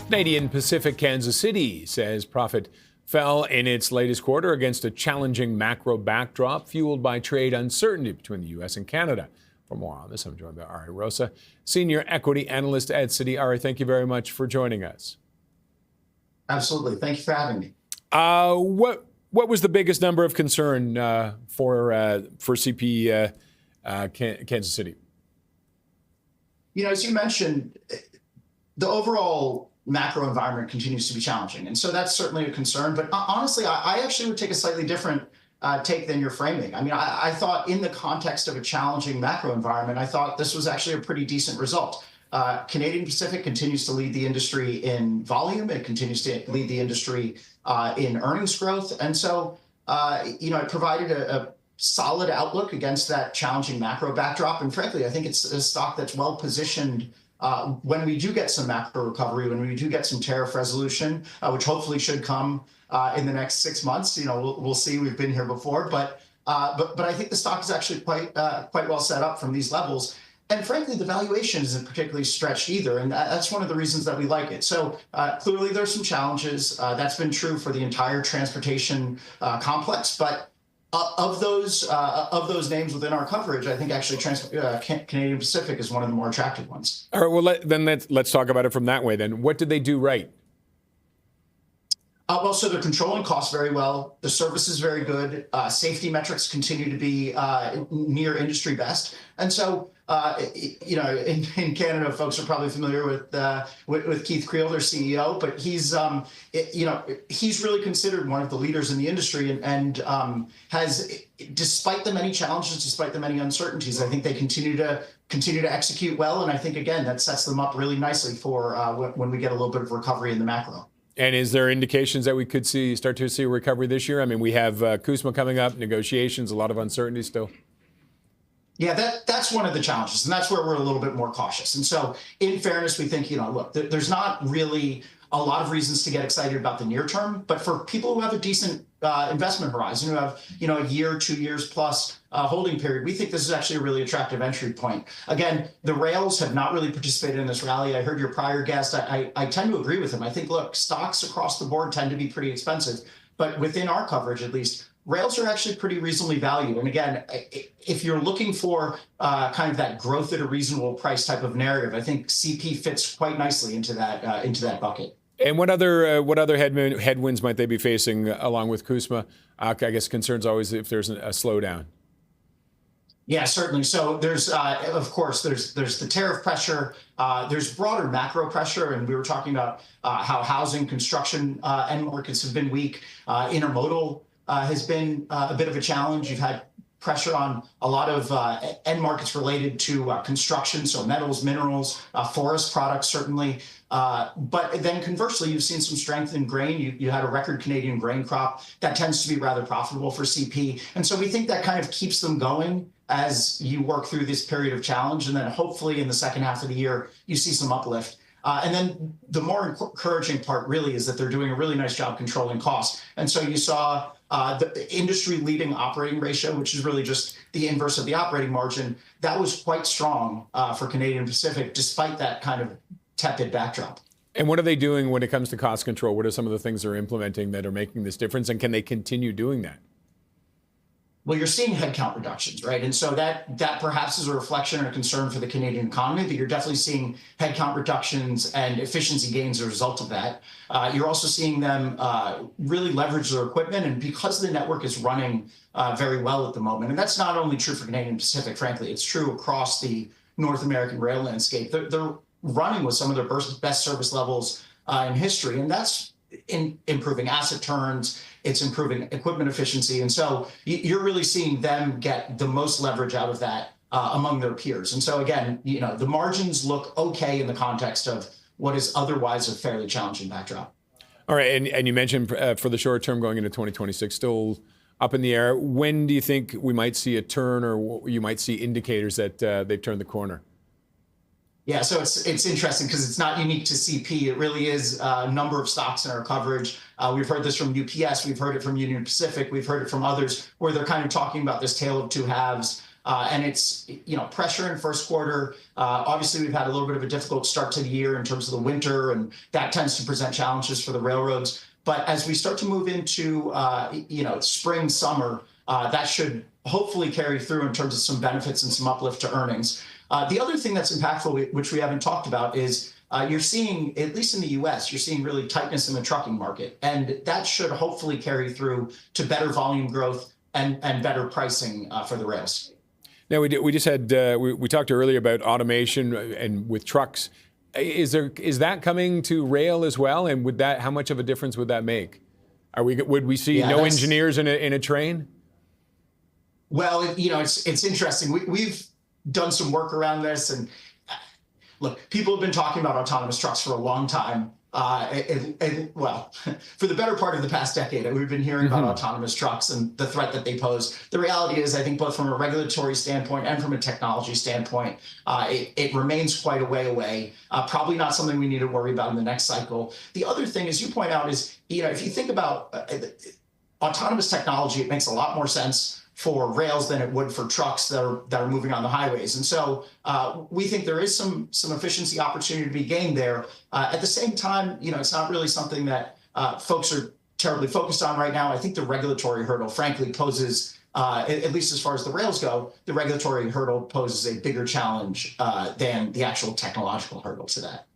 Canadian Pacific Kansas Citi says profit fell in its latest quarter against a challenging macro backdrop fueled by trade uncertainty between the U.S. and Canada. For more on this, I'm joined by Ari Rosa, Senior Equity Analyst at Citi. Ari, thank you very much for joining us. Absolutely. Thank you for having me. What was the biggest number of concern for CP Kansas Citi? You know, as you mentioned, the overall macro environment continues to be challenging. And so that's certainly a concern. But honestly, I actually would take a slightly different take than you're framing. I mean, I thought in the context of a challenging macro environment, I thought this was actually a pretty decent result. Canadian Pacific continues to lead the industry in volume. It continues to lead the industry in earnings growth. And so, it provided a solid outlook against that challenging macro backdrop. And frankly, I think it's a stock that's well positioned when we do get some macro recovery, when we do get some tariff resolution, which hopefully should come in the next 6 months. You know, we'll see. We've been here before, but I think the stock is actually quite well set up from these levels. And frankly, the valuation isn't particularly stretched either, and that's one of the reasons that we like it. So clearly, there's some challenges. That's been true for the entire transportation complex, but of those names within our coverage, I think actually Canadian Pacific is one of the more attractive ones. All right. Well, let's talk about it from that way. Then, what did they do right? So they're controlling costs very well. The service is very good. Safety metrics continue to be near industry best. And so, in Canada, folks are probably familiar with Keith Creel, their CEO, but he's really considered one of the leaders in the industry and has, despite the many challenges, despite the many uncertainties, I think they continue to execute well. And I think, again, that sets them up really nicely for when we get a little bit of recovery in the macro. And is there indications that we could start to see a recovery this year? I mean, we have CUSMA coming up, negotiations, a lot of uncertainty still. Yeah, that's one of the challenges, and that's where we're a little bit more cautious. And so, in fairness, we think, look, there's not really a lot of reasons to get excited about the near term, but for people who have a decent investment horizon, who have, a year, 2 years plus holding period, we think this is actually a really attractive entry point. Again, the rails have not really participated in this rally. I heard your prior guest. I tend to agree with him. I think, look, stocks across the board tend to be pretty expensive, but within our coverage, at least, rails are actually pretty reasonably valued. And again, if you're looking for kind of that growth at a reasonable price type of narrative, I think CP fits quite nicely into that bucket. And what other headwinds might they be facing along with CUSMA? I guess concerns always if there's a slowdown. Yeah, certainly. So there's, of course, there's the tariff pressure. There's broader macro pressure, and we were talking about how housing, construction, end markets have been weak. Intermodal has been a bit of a challenge. You've had pressure on a lot of end markets related to construction, so metals, minerals, forest products, certainly. But then conversely, you've seen some strength in grain. You had a record Canadian grain crop that tends to be rather profitable for CP. And so we think that kind of keeps them going as you work through this period of challenge. And then hopefully in the second half of the year, you see some uplift. And then the more encouraging part really is that they're doing a really nice job controlling costs. And so you saw the industry-leading operating ratio, which is really just the inverse of the operating margin. That was quite strong for Canadian Pacific, despite that kind of tepid backdrop. And what are they doing when it comes to cost control? What are some of the things they're implementing that are making this difference? And can they continue doing that? Well, you're seeing headcount reductions, right? And so that perhaps is a reflection and a concern for the Canadian economy, but you're definitely seeing headcount reductions and efficiency gains as a result of that. You're also seeing them really leverage their equipment, and because the network is running very well at the moment, and that's not only true for Canadian Pacific, frankly, it's true across the North American rail landscape. They're running with some of their best service levels in history, and that's improving asset turns, it's improving equipment efficiency. And so you're really seeing them get the most leverage out of that among their peers. And so again, the margins look okay in the context of what is otherwise a fairly challenging backdrop. All right, and you mentioned for the short term going into 2026, still up in the air. When do you think we might see a turn, or you might see indicators that they've turned the corner? Yeah, so it's interesting because it's not unique to CP. It really is a number of stocks in our coverage. We've heard this from UPS. We've heard it from Union Pacific. We've heard it from others where they're kind of talking about this tale of two halves. And it's, pressure in first quarter. Obviously, we've had a little bit of a difficult start to the year in terms of the winter, and that tends to present challenges for the railroads. But as we start to move into, spring, summer, that should hopefully carry through in terms of some benefits and some uplift to earnings. The other thing that's impactful, which we haven't talked about, is you're seeing, at least in the US, you're seeing really tightness in the trucking market. And that should hopefully carry through to better volume growth and better pricing for the rails. Now, we just had, we talked earlier about automation and with trucks. Is that coming to rail as well? And how much of a difference would that make? Would we see no engineers in a train? Well, it's interesting. We've done some work around this, and look, people have been talking about autonomous trucks for a long time. Well, for the better part of the past decade, we've been hearing about autonomous trucks and the threat that they pose. The reality is, I think both from a regulatory standpoint and from a technology standpoint, it remains quite a way away. Probably not something we need to worry about in the next cycle. The other thing, as you point out, is, if you think about autonomous technology, it makes a lot more sense for rails than it would for trucks that are moving on the highways. And so we think there is some efficiency opportunity to be gained there. At the same time, it's not really something that folks are terribly focused on right now. I think the regulatory hurdle, frankly, poses, at least as far as the rails go, the regulatory hurdle poses a bigger challenge than the actual technological hurdle to that.